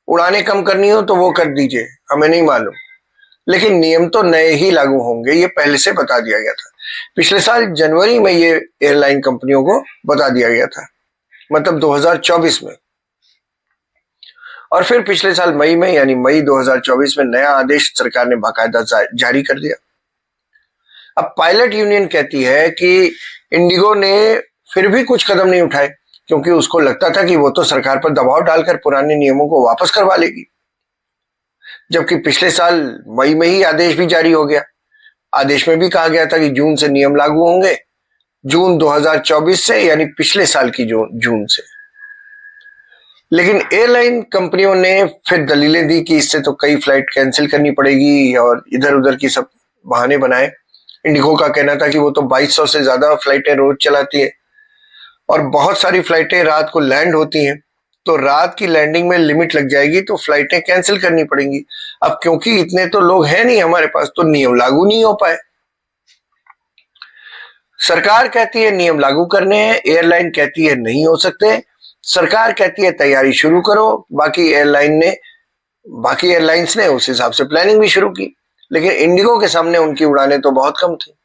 उड़ानें कम करनी हो तो वो कर दीजिए, हमें नहीं मालूम, लेकिन नियम तो नए ही लागू होंगे, ये पहले से बता दिया गया था। पिछले साल जनवरी में ये एयरलाइन कंपनियों को बता दिया गया था, मतलब 2024 में। और फिर पिछले साल मई में, यानी मई 2024 में नया आदेश सरकार ने बाकायदा जारी कर दिया। अब पायलट यूनियन कहती है कि इंडिगो ने फिर भी कुछ कदम नहीं उठाए, क्योंकि उसको लगता था कि वो तो सरकार पर दबाव डालकर पुराने नियमों को वापस करवा लेगी, जबकि पिछले साल मई में ही आदेश भी जारी हो गया। आदेश में भी कहा गया था कि जून से नियम लागू होंगे, जून 2024 से, यानी पिछले साल की जून से। लेकिन एयरलाइन कंपनियों ने फिर दलीलें दी कि इससे तो कई फ्लाइट कैंसिल करनी पड़ेगी और इधर उधर की सब बहाने बनाए। इंडिगो का कहना था कि वो तो 2200 से ज्यादा फ्लाइटें रोज चलाती है और बहुत सारी फ्लाइटें रात को लैंड होती हैं, तो रात की लैंडिंग में लिमिट लग जाएगी तो फ्लाइटें कैंसिल करनी पड़ेंगी। अब क्योंकि इतने तो लोग हैं नहीं हमारे पास, तो नियम लागू नहीं हो पाए। सरकार कहती है नियम लागू करने हैं, एयरलाइन कहती है नहीं हो सकते। सरकार कहती है तैयारी शुरू करो, बाकी एयरलाइंस ने उस हिसाब से प्लानिंग भी शुरू की, लेकिन इंडिगो के सामने उनकी उड़ानें तो बहुत कम थी।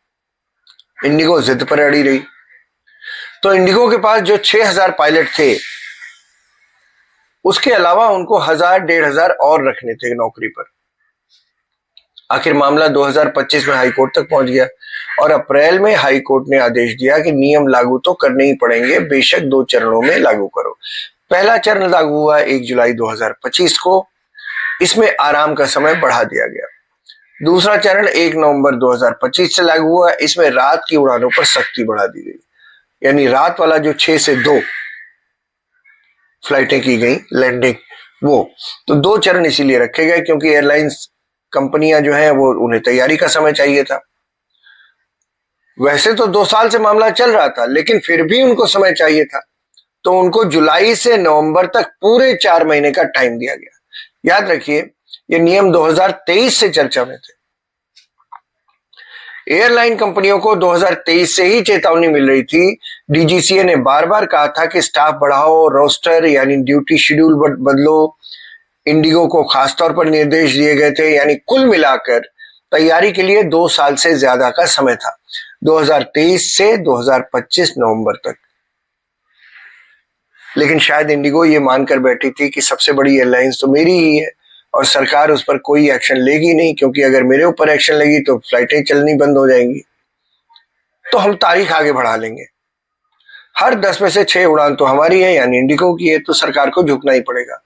इंडिगो जिद पर अड़ी रही। तो इंडिगो के पास जो 6000 पायलट थे, उसके अलावा उनको 1000-1500 और रखने थे नौकरी पर। आखिर मामला 2025 में हाईकोर्ट तक पहुंच गया और अप्रैल में हाईकोर्ट ने आदेश दिया कि नियम लागू तो करने ही पड़ेंगे, बेशक 2 चरणों में लागू करो। पहला चरण लागू हुआ 1 जुलाई 2025 को, इसमें आराम का समय बढ़ा दिया गया। दूसरा चरण 1 नवंबर 2025 से लागू हुआ, इसमें रात की उड़ानों पर सख्ती बढ़ा दी गई, यानी रात वाला जो 6 से 2 फ्लाइटें की गई लैंडिंग, वो तो 2 चरण इसीलिए रखे गए क्योंकि एयरलाइंस कंपनियां जो है वो उन्हें तैयारी का समय चाहिए था। वैसे तो 2 साल से मामला चल रहा था, लेकिन फिर भी उनको समय चाहिए था, तो उनको जुलाई से नवंबर तक पूरे 4 महीने का टाइम दिया गया। याद रखिए, ये नियम 2023 से चर्चा में थे। एयरलाइन कंपनियों को 2023 से ही चेतावनी मिल रही थी। डीजीसीए ने बार बार कहा था कि स्टाफ बढ़ाओ, रोस्टर यानी ड्यूटी शेड्यूल बदलो। इंडिगो को खासतौर पर निर्देश दिए गए थे, यानी कुल मिलाकर तैयारी के लिए 2 साल से ज्यादा का समय था, 2023 से 2025 नवंबर तक। लेकिन शायद इंडिगो ये मानकर बैठी थी कि सबसे बड़ी एयरलाइंस तो मेरी ही है और सरकार उस पर कोई एक्शन लेगी नहीं, क्योंकि अगर मेरे ऊपर एक्शन लेगी तो फ्लाइटें चलनी बंद हो जाएंगी, तो हम तारीख आगे बढ़ा लेंगे। हर 10 में से 6 उड़ान तो हमारी है, यानी इंडिगो की है, तो सरकार को झुकना ही पड़ेगा।